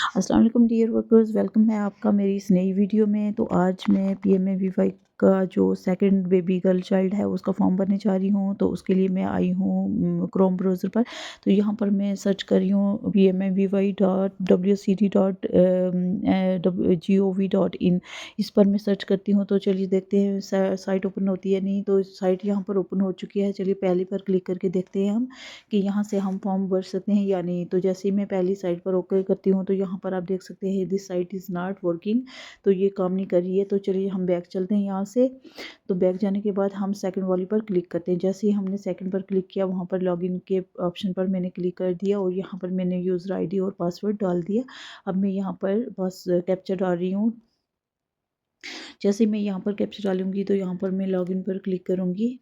अस्सलाम वालेकुम dear workers, welcome है आपका मेरी इस नई वीडियो में। तो आज मैं पीएमएवीवाई का जो सेकंड बेबी गर्ल चाइल्ड है उसका फॉर्म भरने जा रही हूँ। तो उसके लिए मैं आई हूँ क्रोम ब्राउज़र पर। तो यहाँ पर मैं सर्च कर रही हूँ pmavy.wcd.gov.in। इस पर मैं सर्च करती हूँ। तो चलिए देखते हैं साइट ओपन होती है नहीं। तो साइट यहाँ पर ओपन हो चुकी है। चलिए पहली पर क्लिक करके देखते हैं हम कि यहाँ से हम फॉर्म भर सकते हैं या नहीं। तो जैसे ही मैं पहली साइट पर ओके करती हूँ तो यहाँ पर आप देख सकते हैं this site is not working. तो ये काम नहीं कर रही है। तो चलिए हम बैक चलते हैं यहाँ से। तो बैक जाने के बाद हम सेकंड वाली पर क्लिक करते हैं। जैसे ही हमने सेकंड पर क्लिक किया वहाँ पर लॉगिन के ऑप्शन पर मैंने क्लिक कर दिया और यहाँ पर मैंने यूज़र आईडी और पासवर्ड डाल दिया। अब मैं यहाँ पर बस कैप्चर डाल रही हूँ। जैसे मैं यहाँ पर कैप्चर डालूंगी तो यहाँ पर मैं लॉगिन पर क्लिक करूँगी।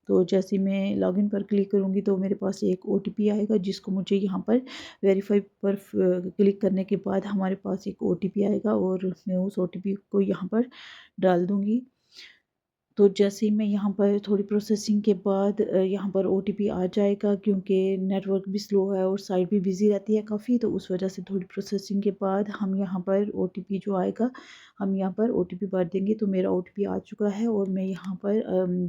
तो जैसे मैं लॉगिन पर क्लिक करूँगी तो मेरे पास एक ओटीपी आएगा जिसको मुझे यहाँ पर वेरीफाई पर क्लिक करने के बाद हमारे पास एक ओटीपी आएगा और मैं उस ओटीपी को यहाँ पर डाल दूँगी। तो जैसे ही मैं यहाँ पर थोड़ी प्रोसेसिंग के बाद यहाँ पर ओटीपी आ जाएगा, क्योंकि नेटवर्क भी स्लो है और साइट भी बिज़ी रहती है काफ़ी। तो उस वजह से थोड़ी प्रोसेसिंग के बाद हम यहाँ पर ओटीपी जो आएगा हम यहाँ पर ओटीपी भर देंगे। तो मेरा ओटीपी आ चुका है और मैं यहाँ पर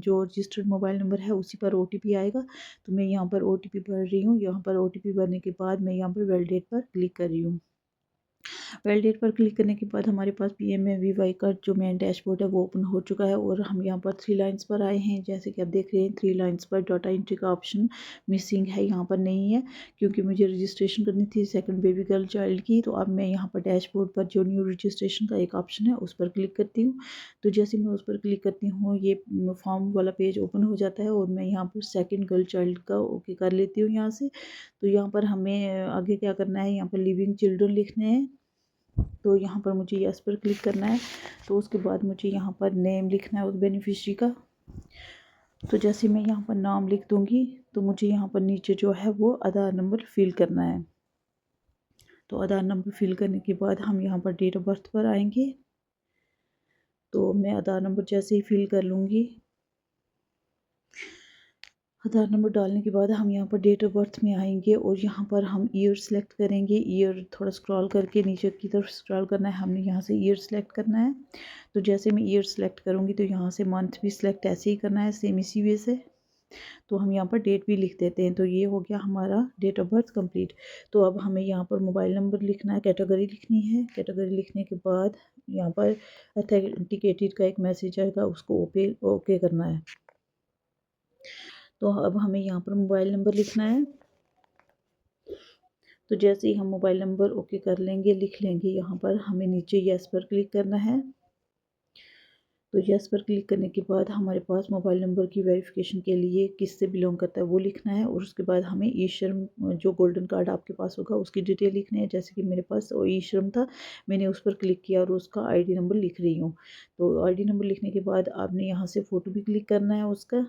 जो रजिस्टर्ड मोबाइल नंबर है उसी पर ओटीपी आएगा। तो मैं यहाँ पर ओटीपी भर रही हूँ। यहाँ पर ओटीपी भरने के बाद मैं यहाँ पर वैलिडेट पर क्लिक कर रही हूँ। वैलिडेट पर क्लिक करने के बाद हमारे पास पीएमएवीवाई का जो मेन डैशबोर्ड है वो ओपन हो चुका है और हम यहाँ पर 3 लाइन्स पर आए हैं। जैसे कि आप देख रहे हैं 3 लाइन्स पर डाटा एंट्री का ऑप्शन मिसिंग है, यहाँ पर नहीं है, क्योंकि मुझे रजिस्ट्रेशन करनी थी सेकंड बेबी गर्ल चाइल्ड की। तो अब मैं यहाँ पर डैशबोर्ड पर जो न्यू रजिस्ट्रेशन का एक ऑप्शन है उस पर क्लिक करती हूँ। तो जैसे मैं उस पर क्लिक करती हूँ ये फॉर्म वाला पेज ओपन हो जाता है और मैं यहाँ पर सेकेंड गर्ल चाइल्ड का ओके कर लेती हूँ यहाँ से। तो यहाँ पर हमें आगे क्या करना है, यहाँ पर लिविंग चिल्ड्रन लिखने हैं। तो यहाँ पर मुझे यस पर क्लिक करना है। तो उसके बाद मुझे यहाँ पर नेम लिखना है उस बेनिफिशरी का। तो जैसे मैं यहाँ पर नाम लिख दूँगी तो मुझे यहाँ पर नीचे जो है वो आधार नंबर फिल करना है। तो आधार नंबर फिल करने के बाद हम यहाँ पर डेट ऑफ बर्थ पर आएंगे। तो मैं आधार नंबर जैसे ही फिल कर लूँगी, आधार नंबर डालने के बाद हम यहाँ पर डेट ऑफ बर्थ में आएंगे और यहाँ पर हम ईयर सेलेक्ट करेंगे। ईयर थोड़ा स्क्रॉल करके नीचे की तरफ स्क्रॉल करना है, हमने यहाँ से ईयर सेलेक्ट करना है। तो जैसे मैं ईयर सेलेक्ट करूँगी तो यहाँ से मंथ भी सिलेक्ट ऐसे ही करना है, सेम इसी वे से। तो हम यहाँ पर डेट भी लिख देते हैं। तो ये हो गया हमारा डेट ऑफ बर्थ कंप्लीट। तो अब हमें यहाँ पर मोबाइल नंबर लिखना है, कैटेगरी लिखनी है। कैटेगरी लिखने के बाद यहाँ पर अथेंटिकेटेड का एक मैसेज आएगा, उसको ओके करना है। तो अब हमें यहाँ पर मोबाइल नंबर लिखना है। तो जैसे ही हम मोबाइल नंबर ओके कर लेंगे, लिख लेंगे, यहाँ पर हमें नीचे यस पर क्लिक करना है। तो यस पर क्लिक करने के बाद हमारे पास मोबाइल नंबर की वेरिफिकेशन के लिए किससे बिलोंग करता है वो लिखना है और उसके बाद हमें ई श्रम जो गोल्डन कार्ड आपके पास होगा उसकी डिटेल लिखनी है। जैसे कि मेरे पास ई श्रम था, मैंने उस पर क्लिक किया और उसका आईडी नंबर लिख रही हूँ। तो आईडी नंबर लिखने के बाद आपने यहाँ से फ़ोटो भी क्लिक करना है उसका।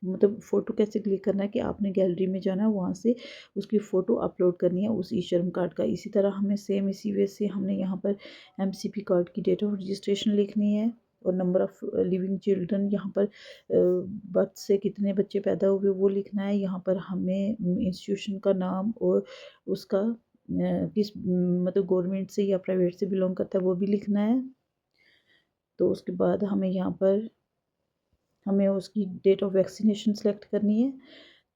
मतलब फ़ोटो कैसे क्लिक करना है कि आपने गैलरी में जाना है, वहाँ से उसकी फ़ोटो अपलोड करनी है उस ई श्रम कार्ड का। इसी तरह हमें सेम इसी वे से हमने यहाँ पर एमसीपी कार्ड की डेट ऑफ रजिस्ट्रेशन लिखनी है और नंबर ऑफ़ लिविंग चिल्ड्रन, यहाँ पर बर्थ से कितने बच्चे पैदा हुए वो लिखना है। यहाँ पर हमें इंस्टीट्यूशन का नाम और उसका किस मतलब गवर्नमेंट से या प्राइवेट से बिलोंग करता है वो भी लिखना है। तो उसके बाद हमें यहाँ पर हमें उसकी डेट ऑफ वैक्सीनेशन सेलेक्ट करनी है।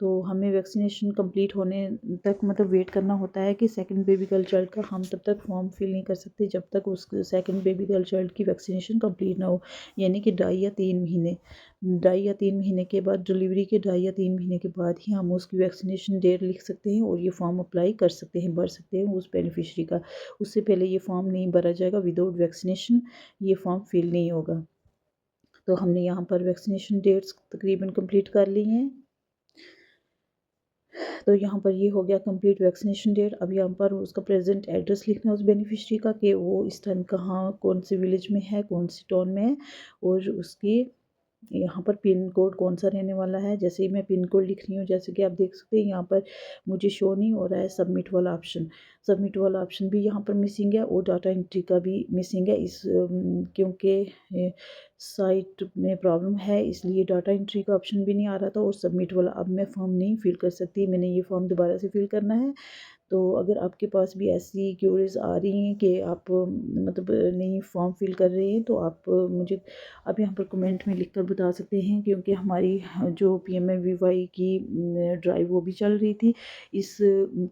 तो हमें वैक्सीनेशन कंप्लीट होने तक मतलब वेट करना होता है कि सेकंड बेबी गर्ल चाइल्ड का। हम तब तक फॉर्म फिल नहीं कर सकते जब तक उस सेकंड बेबी गर्ल चाइल्ड की वैक्सीनेशन कंप्लीट ना हो, यानी कि 2.5 या 3 महीने के बाद, डिलीवरी के 2.5 या 3 महीने के बाद ही हम उसकी वैक्सीनेशन डेट लिख सकते हैं और ये फॉर्म अप्लाई कर सकते हैं, भर सकते हैं उस बेनिफिशरी का। उससे पहले ये फॉर्म नहीं भरा जाएगा, विदाउट वैक्सीनेशन ये फॉर्म फिल नहीं होगा। तो हमने यहाँ पर वैक्सीनेशन डेट्स तकरीबन कंप्लीट कर ली हैं। तो यहाँ पर ये हो गया कंप्लीट वैक्सीनेशन डेट। अब यहाँ पर उसका प्रेजेंट एड्रेस लिखना है उस बेनिफिशरी का कि वो इस टाइम कहाँ कौन से विलेज में है, कौन सी टाउन में है और उसकी यहाँ पर पिन कोड कौन सा रहने वाला है। जैसे ही मैं पिन कोड लिख रही हूँ, जैसे कि आप देख सकते हैं यहाँ पर मुझे शो नहीं हो रहा है सबमिट वाला ऑप्शन। सबमिट वाला ऑप्शन भी यहाँ पर मिसिंग है और डाटा एंट्री का भी मिसिंग है। इस क्योंकि साइट में प्रॉब्लम है इसलिए डाटा एंट्री का ऑप्शन भी नहीं आ रहा था और सबमिट वाला। अब मैं फॉर्म नहीं फिल कर सकती, मैंने ये फॉर्म दोबारा से फिल करना है। तो अगर आपके पास भी ऐसी क्यूरीज आ रही हैं कि आप मतलब नई फॉर्म फिल कर रहे हैं, तो मुझे आप यहाँ पर कमेंट में लिख कर बता सकते हैं, क्योंकि हमारी जो PMAVY की ड्राइव वो भी चल रही थी। इस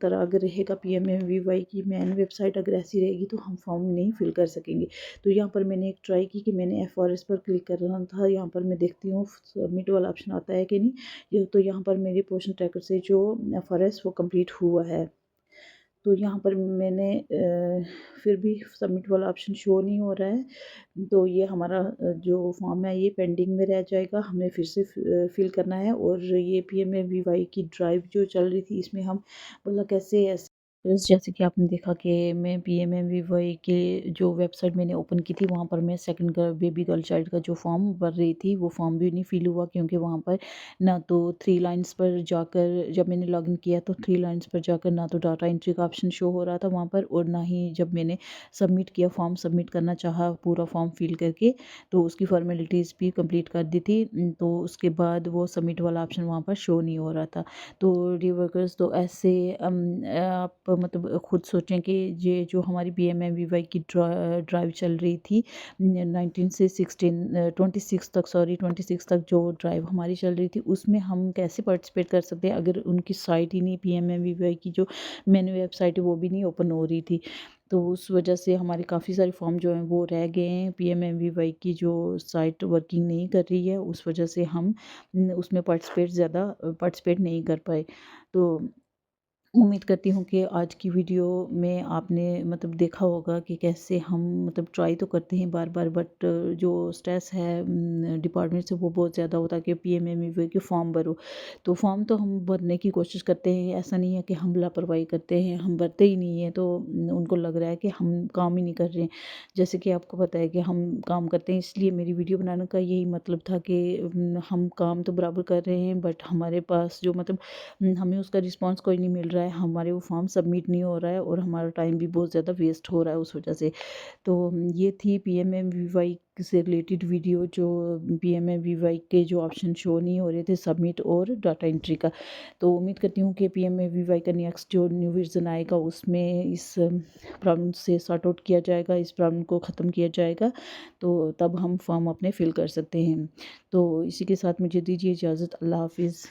तरह अगर रहेगा PMAVY की मेन वेबसाइट अगर ऐसी रहेगी तो हम फॉर्म नहीं फिल कर सकेंगे। तो यहाँ पर मैंने एक ट्राई की कि मैंने FRS पर क्लिक करना था। यहाँ पर मैं देखती हूँ सबमिट वाला ऑप्शन आता है कि नहीं। तो यहाँ पर मेरे पोर्शन ट्रैकर से जो FRS वो कंप्लीट हुआ है। तो यहाँ पर मैंने फिर भी सबमिट वाला ऑप्शन शो नहीं हो रहा है। तो ये हमारा जो फॉर्म है ये पेंडिंग में रह जाएगा, हमें फिर से फिल करना है। और ये PMAVY की ड्राइव जो चल रही थी इसमें हम बोला कैसे ऐसे जैसे कि आपने देखा कि मैं PMAVY के जो वेबसाइट मैंने ओपन की थी वहाँ पर मैं सेकंड बेबी गर्ल चाइल्ड का जो फॉर्म भर रही थी वो फॉर्म भी नहीं फिल हुआ, क्योंकि वहाँ पर ना तो 3 लाइन्स पर जाकर जब मैंने लॉगिन किया तो 3 लाइन्स पर जाकर ना तो डाटा एंट्री का ऑप्शन शो हो रहा था वहाँ पर, और ना ही जब मैंने सबमिट किया फॉर्म सबमिट करना चाहा पूरा फॉर्म फिल करके तो उसकी फॉर्मेलिटीज़ भी कंप्लीट कर दी थी। तो उसके बाद वो सबमिट वाला ऑप्शन वहाँ पर शो नहीं हो रहा था। तो रिवर्कर्स तो ऐसे आप मतलब खुद सोचें कि ये जो हमारी PMAVY की ड्राइव चल रही थी 19 से 16 26 तक, सॉरी 26 तक जो ड्राइव हमारी चल रही थी उसमें हम कैसे पार्टिसिपेट कर सकते हैं अगर उनकी साइट ही नहीं, PMAVY की जो मेन वेबसाइट है वो भी नहीं ओपन हो रही थी। तो उस वजह से हमारे काफ़ी सारे फॉर्म जो हैं वो रह गए हैं। PMAVY की जो साइट वर्किंग नहीं कर रही है उस वजह से हम उसमें पार्टिसिपेट नहीं कर पाए। तो उम्मीद करती हूँ कि आज की वीडियो में आपने मतलब देखा होगा कि कैसे हम मतलब ट्राई तो करते हैं बार बार, बट जो स्ट्रेस है डिपार्टमेंट से वो बहुत ज़्यादा होता है कि PMAVY के फॉर्म भरो। तो फॉर्म तो हम भरने की कोशिश करते हैं, ऐसा नहीं है कि हम लापरवाही करते हैं, हम भरते ही नहीं हैं। तो उनको लग रहा है कि हम काम ही नहीं कर रहे हैं, जैसे कि आपको पता है कि हम काम करते हैं। इसलिए मेरी वीडियो बनाने का यही मतलब था कि हम काम तो बराबर कर रहे हैं बट हमारे पास जो मतलब हमें उसका रिस्पांस कोई नहीं मिल रहा है, हमारे वो फॉर्म सबमिट नहीं हो रहा है और हमारा टाइम भी बहुत ज़्यादा वेस्ट हो रहा है उस वजह से। तो ये थी PMAVY से रिलेटेड वीडियो, जो PMAVY के जो ऑप्शन शो नहीं हो रहे थे सबमिट और डाटा एंट्री का। तो उम्मीद करती हूँ कि PMAVY का नेक्स्ट जो न्यू वर्जन आएगा उसमें इस प्रॉब्लम से सॉर्ट आउट किया जाएगा, इस प्रॉब्लम को ख़त्म किया जाएगा, तो तब हम फॉर्म अपने फिल कर सकते हैं। तो इसी के साथ मुझे दीजिए इजाज़त। अल्लाह हाफिज़।